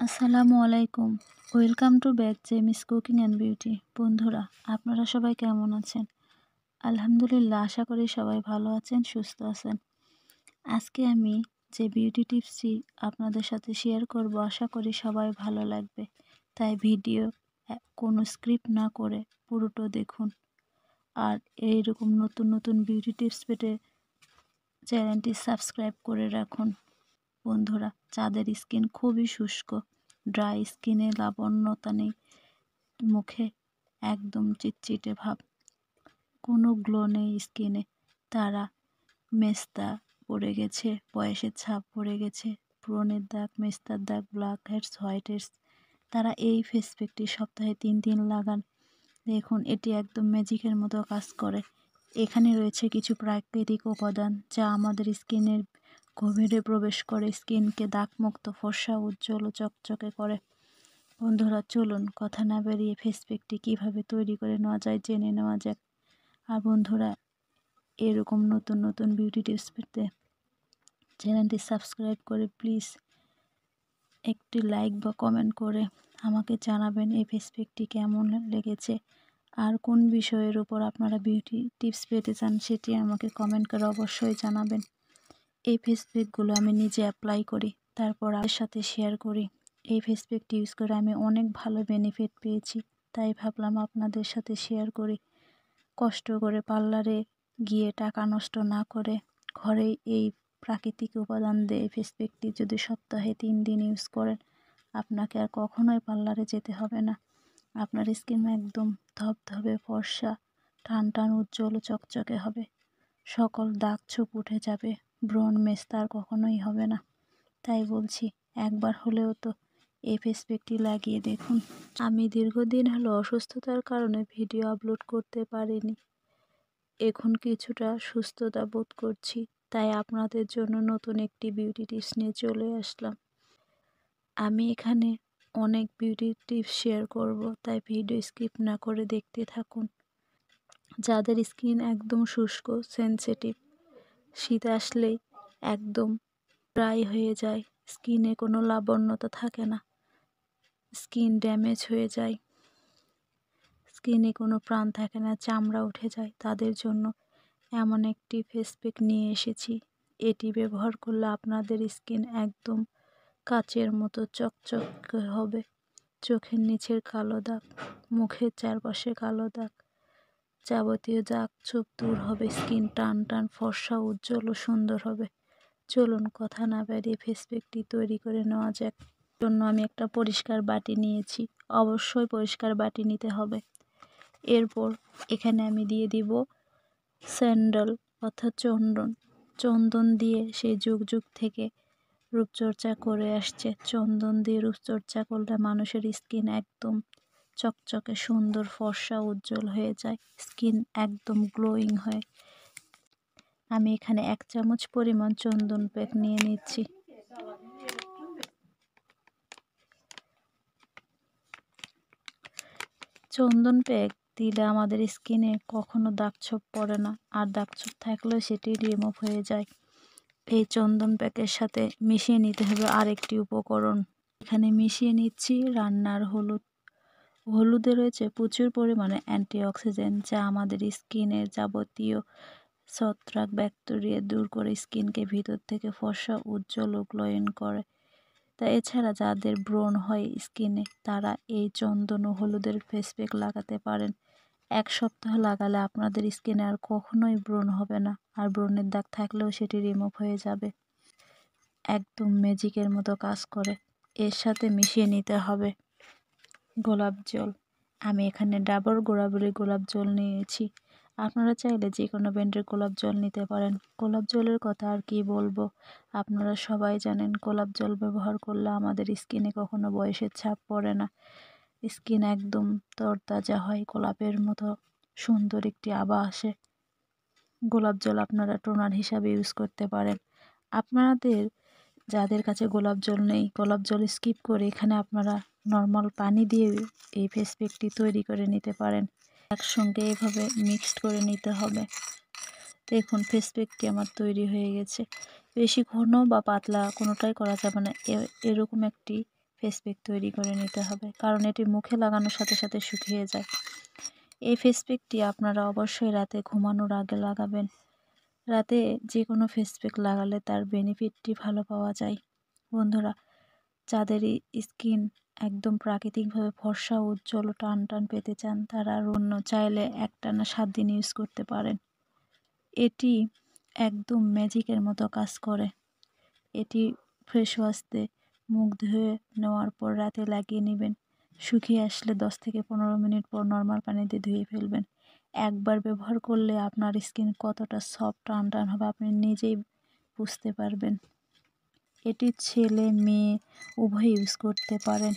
আসসালামু আলাইকুম। Welcome to back Jemi's cooking and beauty. বন্ধুরা, আপনারা সবাই কেমন আছেন? আলহামদুলিল্লাহ, আশা করি সবাই ভালো আছেন, সুস্থ আছেন। আজকে আমি যে বিউটি টিপসটি আপনাদের সাথে শেয়ার করব, আশা করি সবাই ভালো লাগবে। তাই ভিডিও কোনো স্ক্রিপ্ট না করে পুরোটা দেখুন। আর এইরকম নতুন নতুন বিউটি টিপস পেতে চ্যানেলটি সাবস্ক্রাইব করে রাখুন। বন্ধুরা, যাদের স্কিন খুবই শুষ্ক, ড্রাই স্কিনে লাবণ্যতা নেই, মুখে একদম চিটচিটে ভাব, কোনো গ্লো নেই স্কিনে, তারা মেস্তা পড়ে গেছে, বয়সের ছাপ পড়ে গেছে, ব্রণের দাগ, মেস্তার দাগ, ব্ল্যাক হেডস, হোয়াইট হেডস, তারা এই ফেস প্যাকটি সপ্তাহে 3 দিন লাগান। দেখুন, এটি একদম ম্যাজিকের মতো কাজ করে। এখানে রয়েছে কিছু প্রাকৃতিক উপাদান যা আমাদের স্কিনের গভীরে প্রবেশ করে স্কিনকে দাগমুক্ত, ফর্সা, উজ্জ্বল ও চকচকে করে। বন্ধুরা, চলুন কথা না বেরিয়ে ফেস প্যাকটি কীভাবে তৈরি করে নেওয়া যায় জেনে নেওয়া যাক। আর বন্ধুরা, এরকম নতুন নতুন বিউটি টিপস পেতে চ্যানেলটি সাবস্ক্রাইব করে প্লিজ একটি লাইক বা কমেন্ট করে আমাকে জানাবেন এই ফেস প্যাকটি কেমন লেগেছে। আর কোন বিষয়ের উপর আপনারা বিউটি টিপস পেতে চান সেটি আমাকে কমেন্ট করে অবশ্যই জানাবেন। এই ফেস প্যাকগুলো আমি নিজে অ্যাপ্লাই করি, তারপর আপনাদের সাথে শেয়ার করি। এই ফেস প্যাকটি ইউজ করে আমি অনেক ভালো বেনিফিট পেয়েছি, তাই ভাবলাম আপনাদের সাথে শেয়ার করি। কষ্ট করে পার্লারে গিয়ে টাকা নষ্ট না করে ঘরেই এই প্রাকৃতিক উপাদান দিয়ে ফেস প্যাকটি যদি সপ্তাহে 3 দিন ইউজ করেন, আপনাকে আর কখনোই পার্লারে যেতে হবে না। আপনার স্কিন একদম ধবধবে, ফর্সা, টান টান, উজ্জ্বল ও চকচকে হবে। সকল দাগ ছোপ উঠে যাবে, ব্রণ, মেস্তা আর কখনোই হবে না। তাই বলছি, একবার হলেও তো এই ফেস প্যাকটি লাগিয়ে দেখুন। আমি দীর্ঘদিন হলো অসুস্থতার কারণে ভিডিও আপলোড করতে পারিনি। এখন কিছুটা সুস্থতা বোধ করছি, তাই আপনাদের জন্য নতুন একটি বিউটি টিপস নিয়ে চলে আসলাম। আমি এখানে অনেক বিউটি টিপস শেয়ার করব, তাই ভিডিও স্কিপ না করে দেখতে থাকুন। যাদের স্কিন একদম শুষ্ক, সেনসিটিভ, শীত আসলেই একদম ড্রাই হয়ে যায়, স্কিনে কোনো লাবণ্যতা থাকে না, স্কিন ড্যামেজ হয়ে যায়, স্কিনে কোনো প্রাণ থাকে না, চামড়া উঠে যায়, তাদের জন্য এমন একটি ফেস প্যাক নিয়ে এসেছি। এটি ব্যবহার করলে আপনাদের স্কিন একদম কাচের মতো চকচকে হবে। চোখের নিচের কালো দাগ, মুখের চারপাশে কালো দাগ, যাবতীয় দাগ ছোপ দূর হবে, স্কিন টান টান, ফর্সা, উজ্জ্বল ও সুন্দর হবে। চলুন কথা না বাড়িয়ে ফেস প্যাকটি তৈরি করে নেওয়া যাক। জন্য আমি একটা পরিষ্কার বাটি নিয়েছি, অবশ্যই পরিষ্কার বাটি নিতে হবে। এরপর এখানে আমি দিয়ে দিব স্যান্ডাল অর্থাৎ চন্দন দিয়ে সেই যুগ যুগ থেকে রূপচর্চা করে আসছে। চন্দন দিয়ে রূপচর্চা করলে মানুষের স্কিন একদম চকচকে, সুন্দর, ফর্সা, উজ্জ্বল হয়ে যায়, স্কিন একদম গ্লোয়িং হয়। আমি এখানে 1 চামচ পরিমাণ চন্দন প্যাক নিয়ে নিচ্ছি। চন্দন প্যাক দিলে আমাদের স্কিনে কখনো দাগছোপ পড়ে না, আর দাগছোপ থাকলেও সেটি রিমুভ হয়ে যায়। এই চন্দন প্যাকের সাথে মিশিয়ে নিতে হবে আরেকটি উপকরণ। এখানে মিশিয়ে নিচ্ছি রান্নার হলুদ। হলুদে রয়েছে প্রচুর পরিমাণে অ্যান্টিঅক্সিডেন্ট, যা আমাদের স্কিনের যাবতীয় ছত্রাক, ব্যাকটেরিয়া দূর করে স্কিনকে ভিতর থেকে ফর্সা, উজ্জ্বল ও গ্লোয়িং করে। তা এছাড়া যাদের ব্রণ হয় স্কিনে, তারা এই চন্দন ও হলুদের ফেস প্যাক লাগাতে পারেন। 1 সপ্তাহ লাগালে আপনাদের স্কিনে আর কখনোই ব্রণ হবে না, আর ব্রণের দাগ থাকলেও সেটি রিমুভ হয়ে যাবে। একদম ম্যাজিকের মতো কাজ করে। এর সাথে মিশিয়ে নিতে হবে গোলাপ জল। আমি এখানে ডাবর গোলাপের গোলাপ জল নিয়েছি। আপনারা চাইলে যে কোনো ব্র্যান্ডের গোলাপ জল নিতে পারেন। গোলাপ জলের কথা আর কি বলবো, আপনারা সবাই জানেন গোলাপ জল ব্যবহার করলে আমাদের স্কিনে কখনো বয়সের ছাপ পড়ে না, স্কিন একদম তরতাজা হয়, গোলাপের মতো সুন্দর একটি আভা আসে। গোলাপ জল আপনারা টোনার হিসাবে ইউজ করতে পারেন। আপনাদের যাদের কাছে গোলাপ জল নেই, গোলাপ জল স্কিপ করে এখানে আপনারা নর্মাল পানি দিয়ে এই ফেস প্যাকটি তৈরি করে নিতে পারেন। একসঙ্গে এভাবে মিক্সড করে নিতে হবে। দেখুন, ফেস প্যাকটি আমার তৈরি হয়ে গেছে। বেশি ঘন বা পাতলা কোনোটাই করা যাবে না, এরকম একটি ফেস প্যাক তৈরি করে নিতে হবে, কারণ এটি মুখে লাগানোর সাথে সাথে শুকিয়ে যায়। এই ফেস প্যাকটি আপনারা অবশ্যই রাতে ঘুমানোর আগে লাগাবেন। রাতে যে কোনো ফেস প্যাক লাগালে তার বেনিফিটটি ভালো পাওয়া যায়। বন্ধুরা, যাদের স্কিন একদম প্রাকৃতিকভাবে ফর্সা, উজ্জ্বল ও টান টান পেতে চান, তারা অন্য চাইলে একটানা 7 দিন ইউজ করতে পারেন। এটি একদম ম্যাজিকের মতো কাজ করে। এটি ফ্রেশ ওয়াশতে মুখ ধুয়ে নেওয়ার পর রাতে লাগিয়ে নেবেন। শুকিয়ে আসলে 10 থেকে 15 মিনিট পর নর্মাল পানিতে ধুয়ে ফেলবেন। একবার ব্যবহার করলে আপনার স্কিন কতটা সফট টান টান হবে আপনি নিজেই বুঝতে পারবেন। এটি ছেলে মেয়ে উভয় ইউজ করতে পারেন।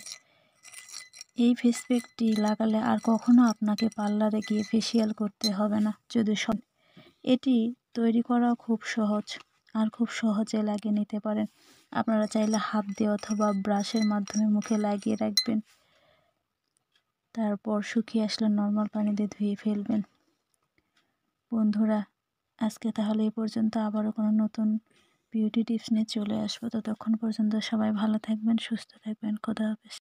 এই ফেস প্যাকটি লাগালে আর কখনো আপনাকে পার্লারে গিয়ে ফেসিয়াল করতে হবে না। যদি এটি তৈরি করা খুব সহজ আর খুব সহজে লাগিয়ে নিতে পারেন। আপনারা চাইলে হাত দিয়ে অথবা ব্রাশের মাধ্যমে মুখে লাগিয়ে রাখবেন, তারপর শুকিয়ে আসলে নর্মাল পানি দিয়ে ধুয়ে ফেলবেন। বন্ধুরা, আজকে তাহলে এই পর্যন্ত। আবারও কোনো নতুন বিউটি টিপস নিয়ে চলে আসবো। ততক্ষণ পর্যন্ত সবাই ভালো থাকবেন, সুস্থ থাকবেন। খোদা হাফেজ।